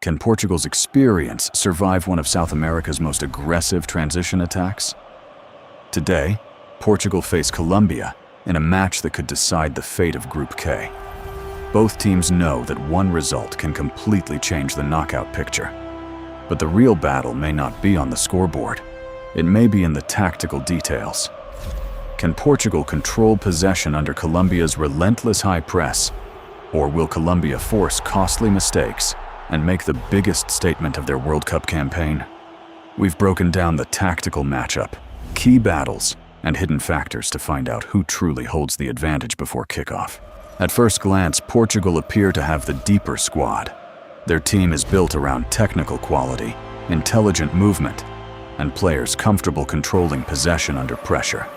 Can Portugal's experience survive one of South America's most aggressive transition attacks? Today, Portugal face Colombia in a match that could decide the fate of Group K. Both teams know that one result can completely change the knockout picture. But the real battle may not be on the scoreboard. It may be in the tactical details. Can Portugal control possession under Colombia's relentless high press? Or will Colombia force costly mistakes and make the biggest statement of their World Cup campaign? We've broken down the tactical matchup, key battles, and hidden factors to find out who truly holds the advantage before kickoff. At first glance, Portugal appear to have the deeper squad. Their team is built around technical quality, intelligent movement, and players comfortable controlling possession under pressure.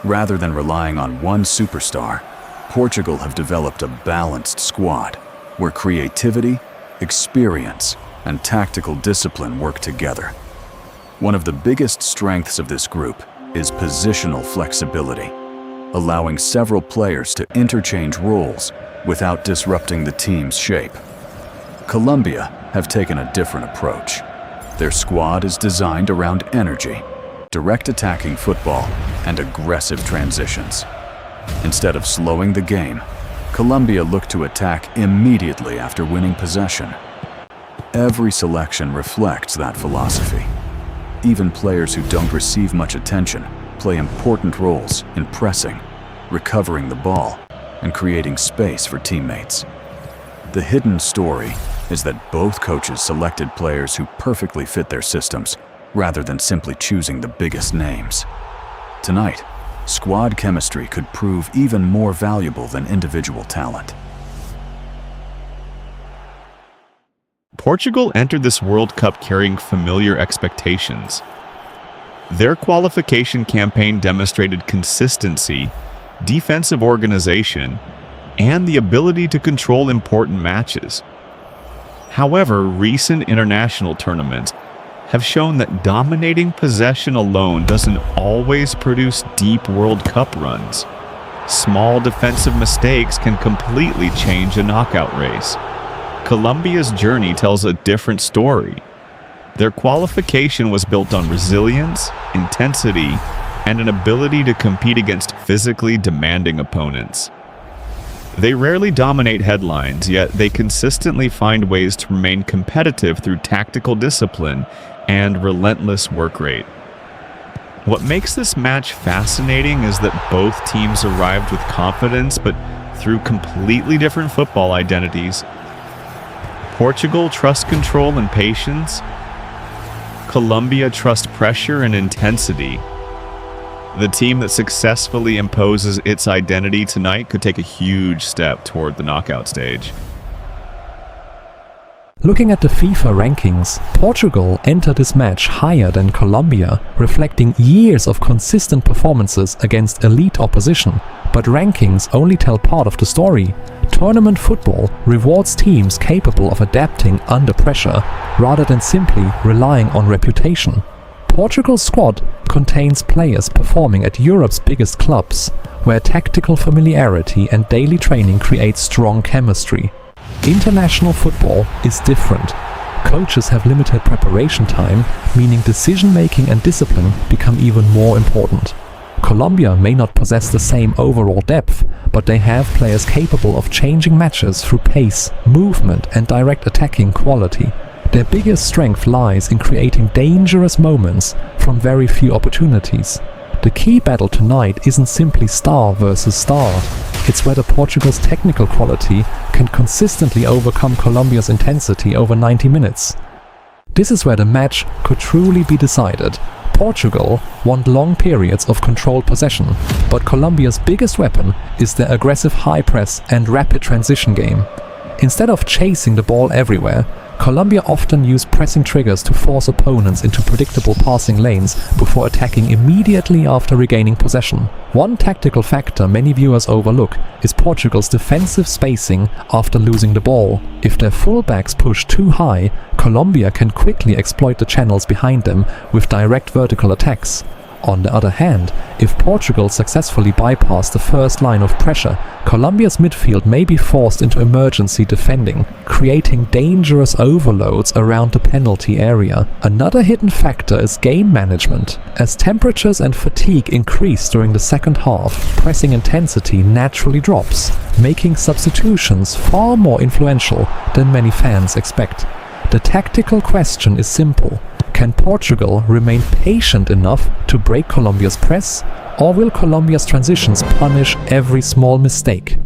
Rather than relying on one superstar, Portugal have developed a balanced squad where creativity, experience, and tactical discipline work together. One of the biggest strengths of this group is positional flexibility, allowing several players to interchange roles without disrupting the team's shape. Colombia have taken a different approach. Their squad is designed around energy, direct attacking football, and aggressive transitions. Instead of slowing the game, Colombia look to attack immediately after winning possession. Every selection reflects that philosophy. Even players who don't receive much attention play important roles in pressing, recovering the ball, and creating space for teammates. The hidden story is that both coaches selected players who perfectly fit their systems, rather than simply choosing the biggest names. Tonight, squad chemistry could prove even more valuable than individual talent. Portugal entered this World Cup carrying familiar expectations. Their qualification campaign demonstrated consistency, defensive organization, and the ability to control important matches. However, recent international tournaments have shown that dominating possession alone doesn't always produce deep World Cup runs. Small defensive mistakes can completely change a knockout race. Colombia's journey tells a different story. Their qualification was built on resilience, intensity, and an ability to compete against physically demanding opponents. They rarely dominate headlines, yet they consistently find ways to remain competitive through tactical discipline and relentless work rate. What makes this match fascinating is that both teams arrived with confidence, but through completely different football identities. Portugal trusts control and patience. Colombia trusts pressure and intensity. The team that successfully imposes its identity tonight could take a huge step toward the knockout stage. Looking at the FIFA rankings, Portugal entered this match higher than Colombia, reflecting years of consistent performances against elite opposition. But rankings only tell part of the story. Tournament football rewards teams capable of adapting under pressure, rather than simply relying on reputation. Portugal's squad contains players performing at Europe's biggest clubs, where tactical familiarity and daily training create strong chemistry. International football is different. Coaches have limited preparation time, meaning decision-making and discipline become even more important. Colombia may not possess the same overall depth, but they have players capable of changing matches through pace, movement, and direct attacking quality. Their biggest strength lies in creating dangerous moments from very few opportunities. The key battle tonight isn't simply star versus star. It's whether Portugal's technical quality can consistently overcome Colombia's intensity over 90 minutes. This is where the match could truly be decided. Portugal want long periods of controlled possession, but Colombia's biggest weapon is their aggressive high press and rapid transition game. Instead of chasing the ball everywhere, Colombia often use pressing triggers to force opponents into predictable passing lanes before attacking immediately after regaining possession. One tactical factor many viewers overlook is Portugal's defensive spacing after losing the ball. If their fullbacks push too high, Colombia can quickly exploit the channels behind them with direct vertical attacks. On the other hand, if Portugal successfully bypass the first line of pressure, Colombia's midfield may be forced into emergency defending, creating dangerous overloads around the penalty area. Another hidden factor is game management. As temperatures and fatigue increase during the second half, pressing intensity naturally drops, making substitutions far more influential than many fans expect. The tactical question is simple. Can Portugal remain patient enough to break Colombia's press, or will Colombia's transitions punish every small mistake?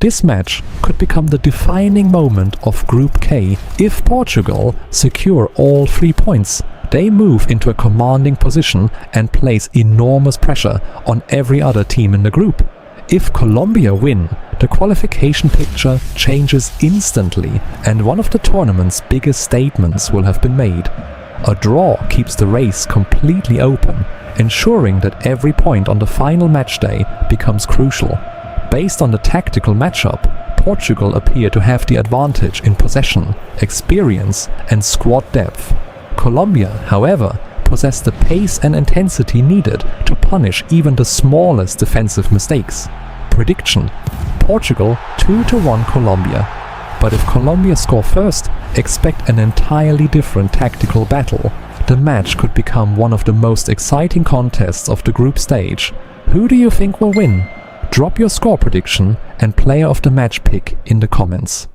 This match could become the defining moment of Group K. If Portugal secure all 3 points, they move into a commanding position and place enormous pressure on every other team in the group. If Colombia win, the qualification picture changes instantly, and one of the tournament's biggest statements will have been made. A draw keeps the race completely open, ensuring that every point on the final match day becomes crucial. Based on the tactical matchup, Portugal appear to have the advantage in possession, experience, and squad depth. Colombia, however, possess the pace and intensity needed to punish even the smallest defensive mistakes. Prediction: Portugal 2-1 Colombia. But if Colombia score first, expect an entirely different tactical battle. The match could become one of the most exciting contests of the group stage. Who do you think will win? Drop your score prediction and player of the match pick in the comments.